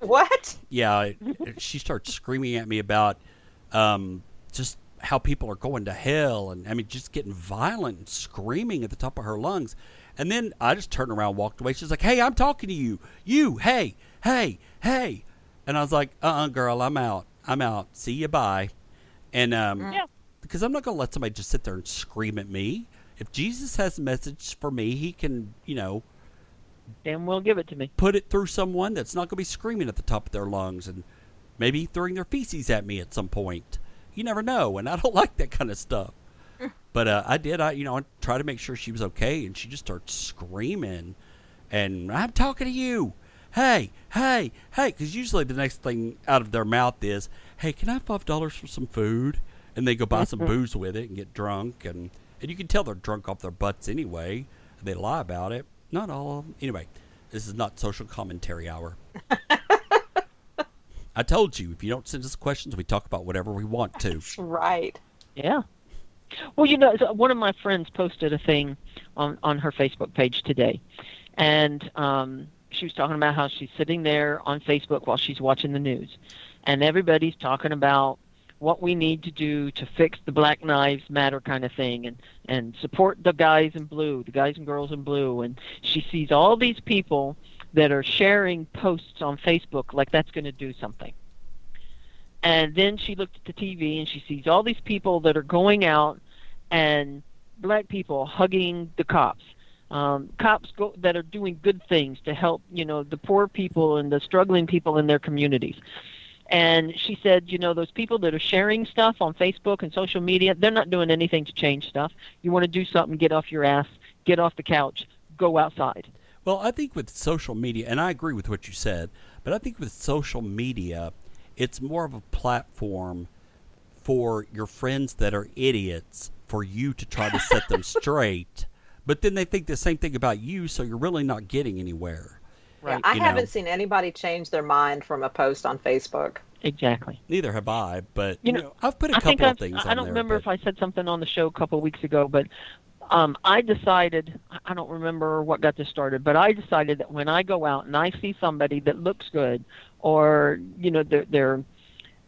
What? yeah, she starts screaming at me about just how people are going to hell, and, just getting violent and screaming at the top of her lungs. And then I just turned around and walked away. She's like, "Hey, I'm talking to you. You, hey. And I was like, girl, I'm out. See you, bye." And the because I'm not going to let somebody just sit there and scream at me. If Jesus has a message for me, he can, Damn well give it to me. put it through someone that's not going to be screaming at the top of their lungs and maybe throwing their feces at me at some point. You never know, and I don't like that kind of stuff. But I tried to make sure she was okay, and she just started screaming, and I'm talking to you. Hey, because usually the next thing out of their mouth is, hey, can I have $5 for some food? And they go buy some booze with it and get drunk, and you can tell they're drunk off their butts anyway. They lie about it. Not all of them. Anyway, this is not social commentary hour. I told you, if you don't send us questions, we talk about whatever we want to. Right. Yeah. Well, so one of my friends posted a thing on her Facebook page today, and she was talking about how she's sitting there on Facebook while she's watching the news, and everybody's talking about what we need to do to fix the Black Lives Matter kind of thing, and support the guys in blue, the guys and girls in blue, and she sees all these people that are sharing posts on Facebook like that's going to do something. And then she looked at the TV and she sees all these people that are going out, and black people hugging the cops. Cops that are doing good things to help, the poor people and the struggling people in their communities. And she said, those people that are sharing stuff on Facebook and social media, they're not doing anything to change stuff. You want to do something, get off your ass, get off the couch, go outside. Well, I think with social media, and I agree with what you said, but I think with social media, it's more of a platform for your friends that are idiots for you to try to set them straight. But then they think the same thing about you, so you're really not getting anywhere. Right. I haven't seen anybody change their mind from a post on Facebook. Exactly. Neither have I, but I've put a couple of things on there. I don't remember if I said something on the show a couple of weeks ago, but I decided, I don't remember what got this started, but I decided that when I go out and I see somebody that looks good, or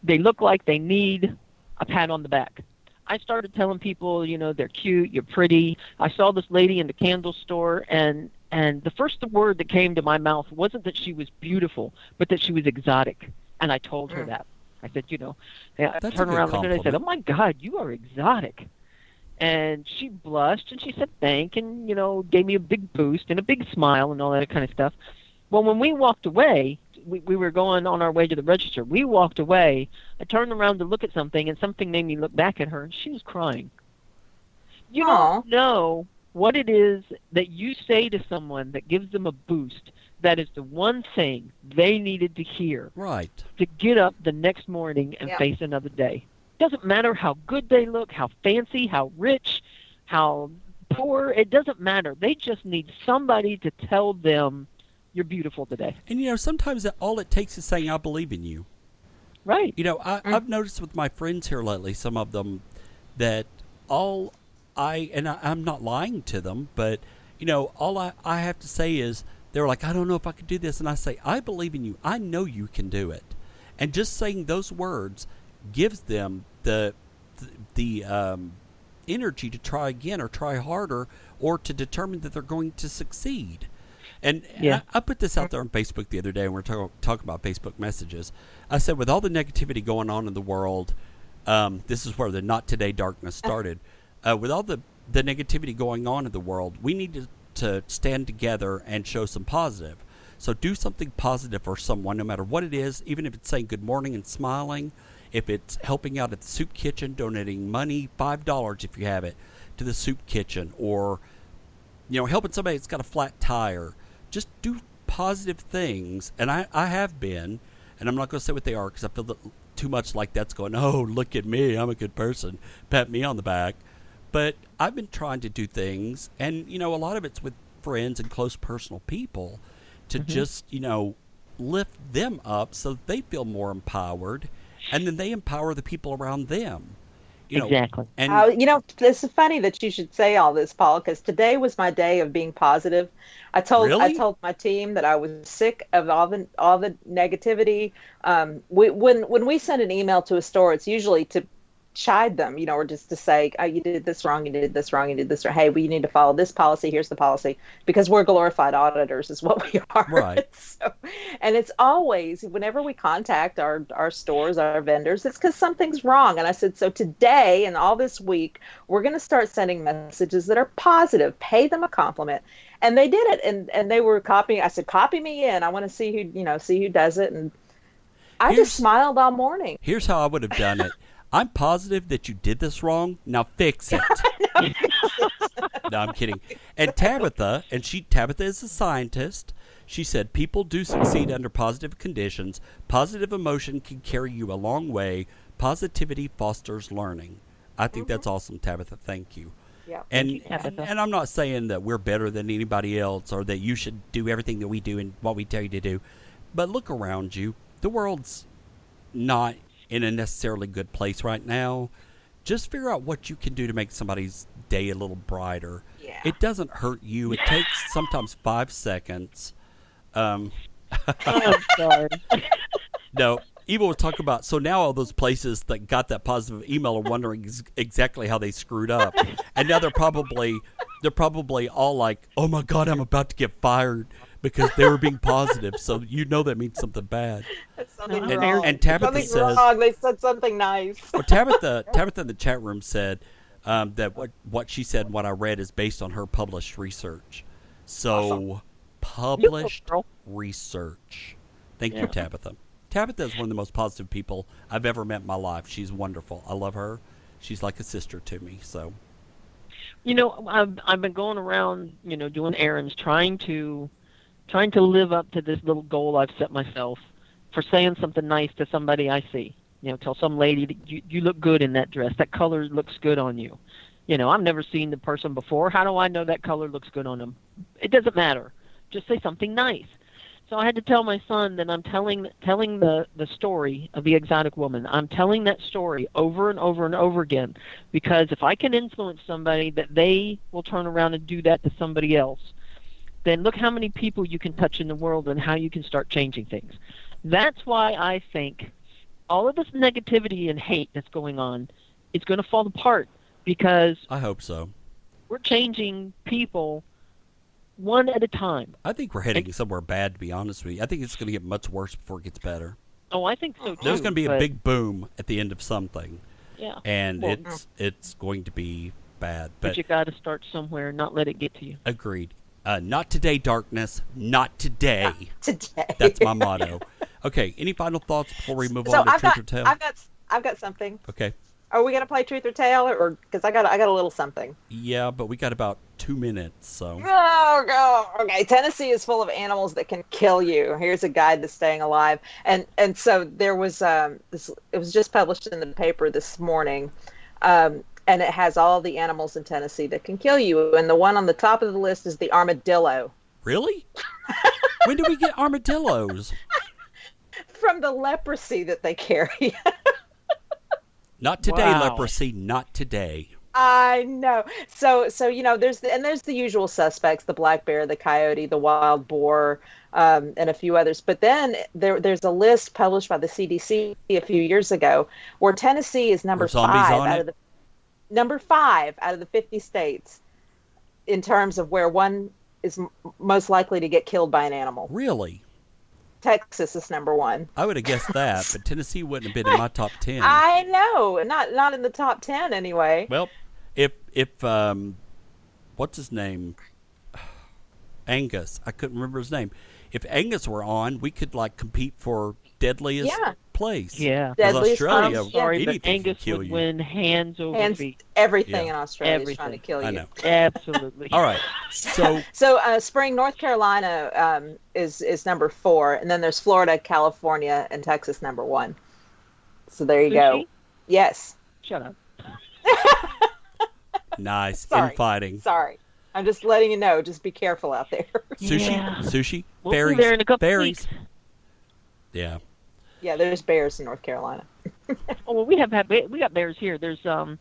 they look like they need a pat on the back, I started telling people, they're cute, you're pretty. I saw this lady in the candle store, and the first word that came to my mouth wasn't that she was beautiful, but that she was exotic. And I told her that. I said, I turned around and I said, oh my God, you are exotic. And she blushed and she said thank, and gave me a big boost and a big smile and all that kind of stuff. Well, when we walked away, we were going on our way to the register. We walked away. I turned around to look at something, and something made me look back at her, and she was crying. You don't know what it is that you say to someone that gives them a boost. That is the one thing they needed to hear. Right. To get up the next morning and face another day. Doesn't matter how good they look, how fancy, how rich, how poor. It doesn't matter. They just need somebody to tell them you're beautiful today. And sometimes all it takes is saying, I believe in you. Right. I've noticed with my friends here lately, some of them, that I'm not lying to them, but all I have to say is, they're like, I don't know if I could do this, and I say, I believe in you. I know you can do it. And just saying those words gives them the energy to try again or try harder or to determine that they're going to succeed. And I put this out there on Facebook the other day, and we're talking about Facebook messages. I said, with all the negativity going on in the world, this is where the Not Today darkness started. With all the negativity going on in the world, we need to stand together and show some positive. So do something positive for someone, no matter what it is, even if it's saying good morning and smiling, if it's helping out at the soup kitchen, donating money, $5 if you have it, to the soup kitchen, or helping somebody that's got a flat tire. Just do positive things. And I have been, and I'm not going to say what they are because I feel that too much like that's going, oh, look at me, I'm a good person, pat me on the back. But I've been trying to do things, and a lot of it's with friends and close personal people, to just lift them up so that they feel more empowered, and then they empower the people around them. Exactly. And it's funny that you should say all this, Paul, because today was my day of being positive. I told my team that I was sick of all the negativity. When we send an email to a store, it's usually to chide them, or just to say, oh, you did this wrong, you did this wrong, you did this wrong. Hey, well, you need to follow this policy. Here's the policy, because we're glorified auditors, is what we are. Right. So, and it's always whenever we contact our stores, our vendors, it's because something's wrong. And I said, so today and all this week, we're going to start sending messages that are positive. Pay them a compliment. And they did it, and they were copying. I said, copy me in. I want to see who does it. And I just smiled all morning. Here's how I would have done it. I'm positive that you did this wrong. Now fix it. No, I'm kidding. And Tabitha is a scientist. She said people do succeed under positive conditions. Positive emotion can carry you a long way. Positivity fosters learning. I think that's awesome, Tabitha. Thank you. Yeah. And I'm not saying that we're better than anybody else or that you should do everything that we do and what we tell you to do. But look around you. The world's not in a necessarily good place right now. Just figure out what you can do to make somebody's day a little brighter. Yeah. It doesn't hurt you. It takes sometimes 5 seconds. Oh, I'm sorry. No, Eva was talking about, so now all those places that got that positive email are wondering exactly how they screwed up. And now they're probably all like, oh my God, I'm about to get fired because they were being positive. So that means something bad. Something And- wrong. and Tabitha Something says- wrong. They said something nice. Well, Tabitha in the chat room said that what she said and what I read is based on her published research. So, published Beautiful, girl. research. Thank you, Yeah. Tabitha. Tabitha is one of the most positive people I've ever met in my life. She's wonderful. I love her. She's like a sister to me. So, I've been going around, doing errands, trying to live up to this little goal I've set myself for saying something nice to somebody I see. Tell some lady that you look good in that dress. That color looks good on you. I've never seen the person before. How do I know that color looks good on them? It doesn't matter. Just say something nice. So I had to tell my son that I'm telling the story of the exotic woman. I'm telling that story over and over and over again, because if I can influence somebody that they will turn around and do that to somebody else, then look how many people you can touch in the world and how you can start changing things. That's why I think all of this negativity and hate that's going on is going to fall apart, because I hope so. we're changing people one at a time. I think we're heading somewhere bad, to be honest with you. I think it's going to get much worse before it gets better. Oh, I think so too. There's going to be a but, big boom at the end of something, yeah. and Well, it's going to be bad. But you got to start somewhere and not let it get to you. Agreed. Not today, darkness. Not today. Today. That's my motto. Okay. Any final thoughts before we move So on to I've Truth got, or Tale? I've got something. Okay. Are we gonna play Truth or Tale, or because I got a little something? Yeah, but we got about 2 minutes, so. Oh, go. Okay. Tennessee is full of animals that can kill you. Here's a guide to staying alive. And so there was this. It was just published in the paper this morning, and it has all the animals in Tennessee that can kill you. And the one on the top of the list is the armadillo. Really? When do we get armadillos? From the leprosy that they carry. Not today, Wow. leprosy. Not today. I know. So there's the usual suspects: the black bear, the coyote, the wild boar, and a few others. But then there's a list published by the CDC a few years ago where Tennessee is number Were zombies 5 on out it? of the number 5 out of the 50 states in terms of where one is most likely to get killed by an animal. Really? Texas is number 1. I would have guessed that, but Tennessee wouldn't have been in my top 10. I know, not in the top 10 anyway. Well, if what's his name? Angus. I couldn't remember his name. If Angus were on, we could compete for deadliest Yeah. place. Yeah. 'Cause Deadliest Australia, place, I'm sorry, anything but can Angus kill would you. win hands over And feet. everything Yeah. in Australia is Everything. trying to kill you. I know. Absolutely. All right. So So Spring, North Carolina is number 4, and then there's Florida, California, and Texas number 1. So there you go. Sushi? Yes. Shut up. nice Sorry. infighting. Sorry. I'm just letting you know. Just be careful out there. Sushi, Yeah. sushi, We'll be berries, there in a couple berries. weeks. Yeah. Yeah, there's bears in North Carolina. Oh, well, we got bears here. There's a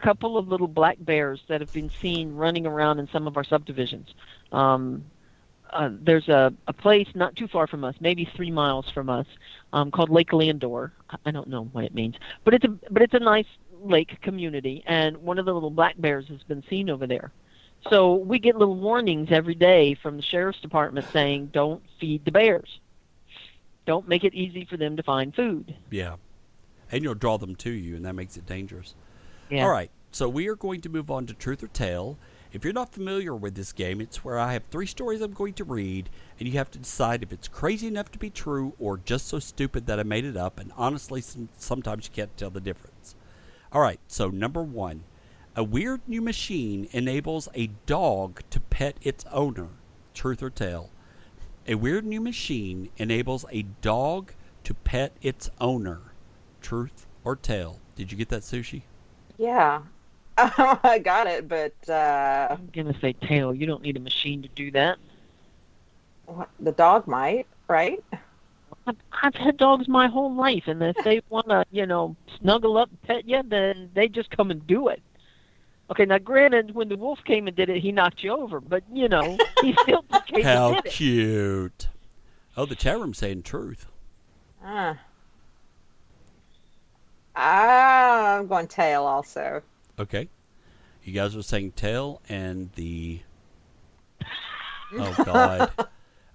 couple of little black bears that have been seen running around in some of our subdivisions. There's a place not too far from us, maybe 3 miles from us, called Lake Landor. I don't know what it means, but it's a nice lake community, and one of the little black bears has been seen over there. So we get little warnings every day from the sheriff's department saying, don't feed the bears. Don't make it easy for them to find food. Yeah. And you'll draw them to you, and that makes it dangerous. Yeah. All right. So we are going to move on to Truth or Tale. If you're not familiar with this game, it's where I have 3 stories I'm going to read, and you have to decide if it's crazy enough to be true or just so stupid that I made it up. And honestly, sometimes you can't tell the difference. All right. So number 1. A weird new machine enables a dog to pet its owner. Truth or Tale? A weird new machine enables a dog to pet its owner. Truth or Tale? Did you get that, Sushi? Yeah. I got it, but I'm going to say tail. You don't need a machine to do that. the dog might, right? I've had dogs my whole life, and if they want to, snuggle up and pet you, then they just come and do it. Okay, now granted, when the wolf came and did it, he knocked you over, but, he still came How and did it. cute. Oh, the chat room's saying truth. I'm going tail also. Okay. You guys are saying tail, and the... Oh, God. I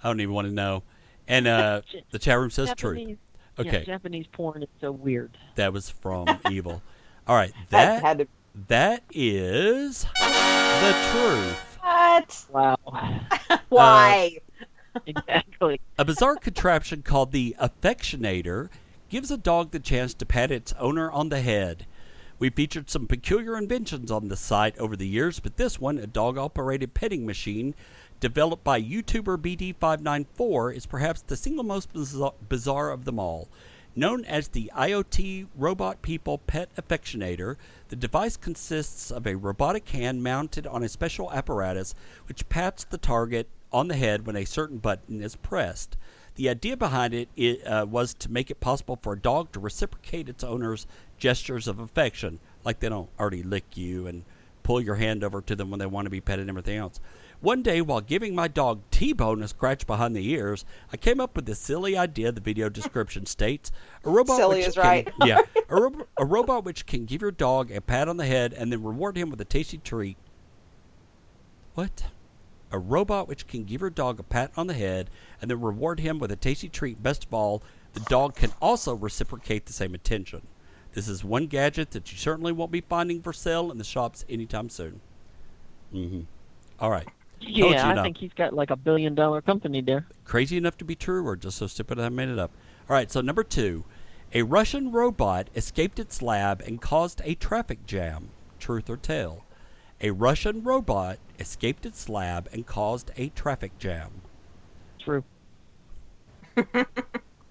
don't even want to know. And the chat room says truth. Japanese, Okay. Yeah, Japanese porn is so weird. That was from Evil. All right. That had to... That is the truth. What? Wow. Why? Exactly. A bizarre contraption called the Affectionator gives a dog the chance to pat its owner on the head. We featured some peculiar inventions on the site over the years, but this one, a dog-operated petting machine developed by YouTuber BD594, is perhaps the single most bizarre of them all. Known as the IoT Robot People Pet Affectionator, the device consists of a robotic hand mounted on a special apparatus which pats the target on the head when a certain button is pressed. The idea behind it was to make it possible for a dog to reciprocate its owner's gestures of affection, like they don't already lick you and pull your hand over to them when they want to be petted and everything else. One day, while giving my dog T-Bone a scratch behind the ears, I came up with this silly idea. The video description states, a robot Silly which is can, right. yeah, a robot which can give your dog a pat on the head and then reward him with a tasty treat. What? A robot which can give your dog a pat on the head and then reward him with a tasty treat. Best of all, the dog can also reciprocate the same attention. This is one gadget that you certainly won't be finding for sale in the shops anytime soon. All right. Yeah, I think he's got like $1 billion company there. Crazy enough to be true or just so stupid I made it up? All right, so number 2. A Russian robot escaped its lab and caused a traffic jam. Truth or Tale? A Russian robot escaped its lab and caused a traffic jam. True.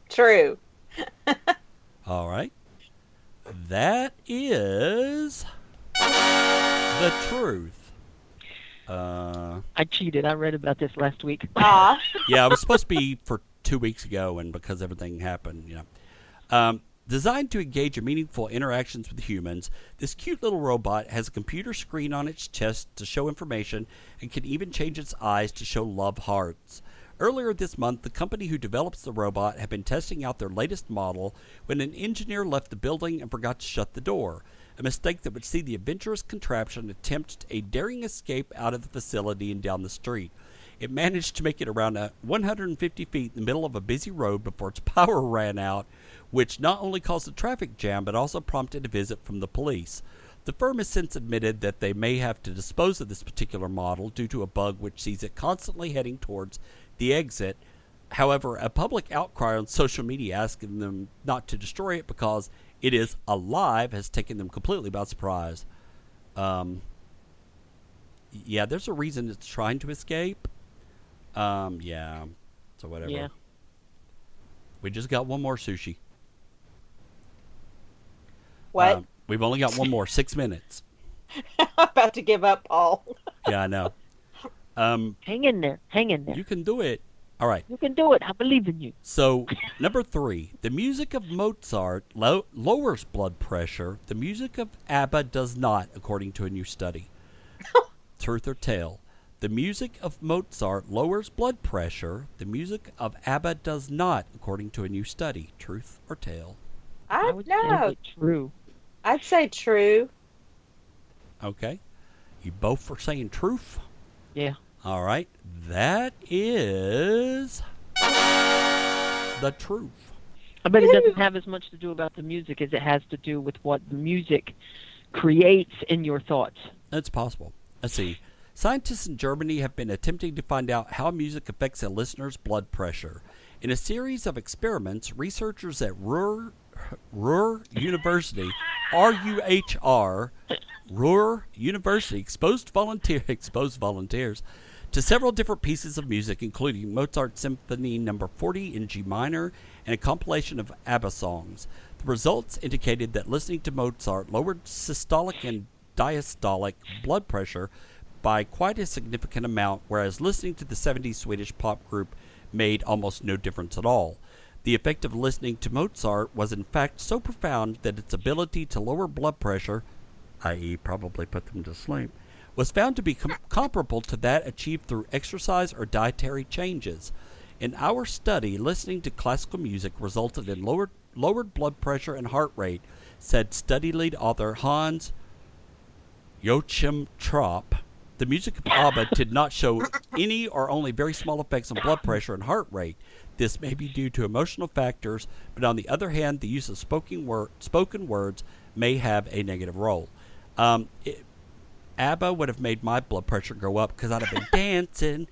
True. All right. That is the truth. I cheated. I read about this last week. Aw. Yeah, it was supposed to be for 2 weeks ago, and because everything happened, Designed to engage in meaningful interactions with humans, this cute little robot has a computer screen on its chest to show information and can even change its eyes to show love hearts. Earlier this month, the company who develops the robot had been testing out their latest model when an engineer left the building and forgot to shut the door, a mistake that would see the adventurous contraption attempt a daring escape out of the facility and down the street. It managed to make it around 150 feet in the middle of a busy road before its power ran out, which not only caused a traffic jam but also prompted a visit from the police. The firm has since admitted that they may have to dispose of this particular model due to a bug which sees it constantly heading towards the exit. However, a public outcry on social media asking them not to destroy it because it is alive has taken them completely by surprise. Yeah, there's a reason it's trying to escape. Yeah. So whatever. Yeah. We just got one more, Sushi. What? We've only got one more. 6 minutes. I'm about to give up, Paul. Yeah, I know. Hang in there. Hang in there. You can do it. All right. You can do it. I believe in you. So, number 3. The music of Mozart lowers blood pressure. The music of ABBA does not, according to a new study. Truth or Tale? The music of Mozart lowers blood pressure. The music of ABBA does not, according to a new study. Truth or Tale? I would say No. it's true. I'd say true. Okay. You both were saying truth? Yeah. All right. That is the truth. I bet it doesn't have as much to do about the music as it has to do with what the music creates in your thoughts. That's possible. Let's see. Scientists in Germany have been attempting to find out how music affects a listener's blood pressure. In a series of experiments, researchers at Ruhr University, RUHR, Ruhr University, exposed volunteers to several different pieces of music, including Mozart's Symphony No. 40 in G minor and a compilation of ABBA songs. The results indicated that listening to Mozart lowered systolic and diastolic blood pressure by quite a significant amount, whereas listening to the 70s Swedish pop group made almost no difference at all. The effect of listening to Mozart was in fact so profound that its ability to lower blood pressure, i.e. probably put them to sleep, was found to be comparable to that achieved through exercise or dietary changes. In our study, listening to classical music resulted in lowered blood pressure and heart rate, said study lead author Hans Joachim Trapp. The music of ABBA did not show any or only very small effects on blood pressure and heart rate. This may be due to emotional factors, but on the other hand, the use of spoken words may have a negative role. ABBA would have made my blood pressure go up because I'd have been dancing.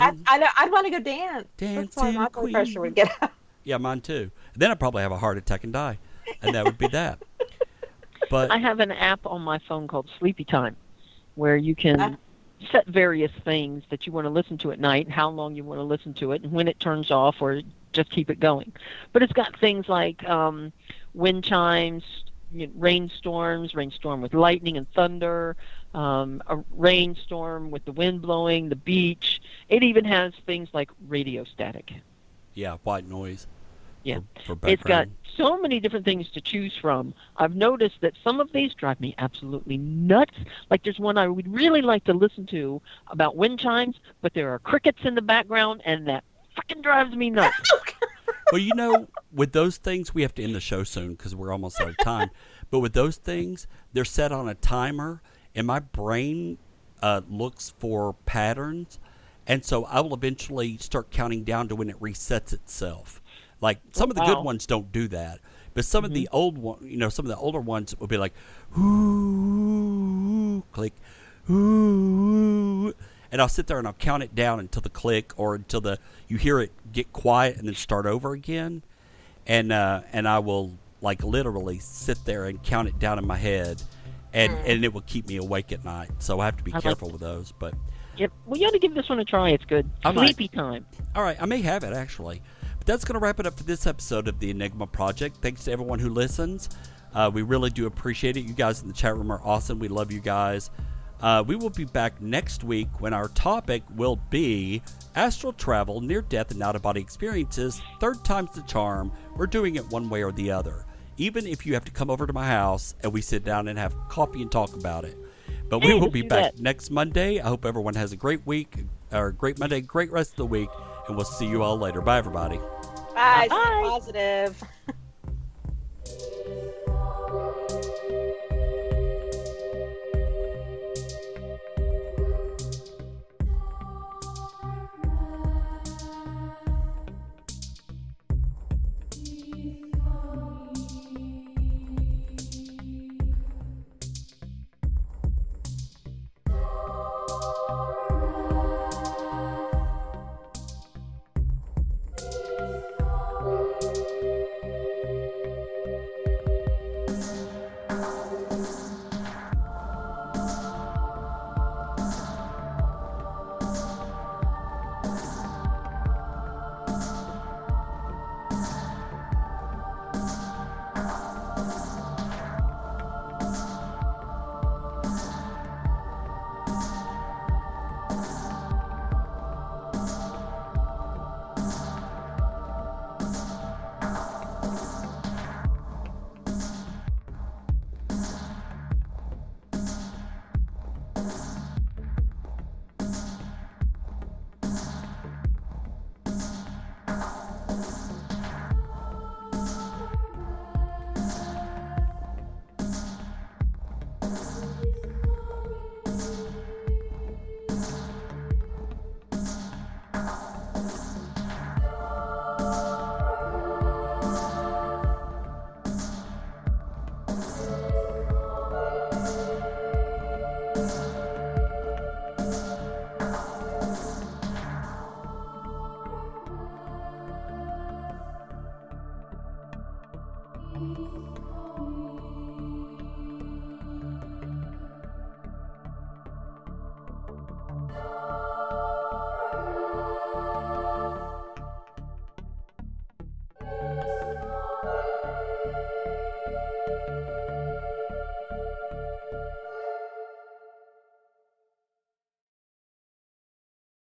I'd want to go dance. That's why my blood pressure would get up. Yeah, mine too. Then I'd probably have a heart attack and die, and that would be that. But I have an app on my phone called Sleepy Time, where you can set various things that you want to listen to at night, how long you want to listen to it, and when it turns off, or just keep it going. But it's got things like wind chimes, rainstorm with lightning and thunder, a rainstorm with the wind blowing, the beach. It even has things like radio static. yeah, white noise. Yeah. For It's got background. so many different things to choose from. I've noticed that some of these drive me absolutely nuts. Like there's one I would really like to listen to about wind chimes, but there are crickets in the background, and that fucking drives me nuts. Well, with those things, we have to end the show soon because we're almost out of time. But with those things, they're set on a timer, and my brain looks for patterns, and so I will eventually start counting down to when it resets itself. Like some of the good ones don't do that, but some of the old some of the older ones will be like, ooh, click, ooh, and I'll sit there and I'll count it down until the click or until you hear it get quiet and then start over again, and I will like literally sit there and count it down in my head, and it will keep me awake at night. So I have to be careful with those, but. Yep. Well, you ought to give this one a try. It's good. Sleepy Time. All right, I may have it actually. But that's going to wrap it up for this episode of the Enigma Project. Thanks to everyone who listens. We really do appreciate it. You guys in the chat room are awesome. We love you guys. We will be back next week when our topic will be astral travel, near-death, and out-of-body experiences. Third time's the charm. We're doing it one way or the other. Even if you have to come over to my house and we sit down and have coffee and talk about it. But we will be back next Monday. I hope everyone has a great week, or a great Monday, great rest of the week, and we'll see you all later. Bye, everybody. Bye. Stay positive.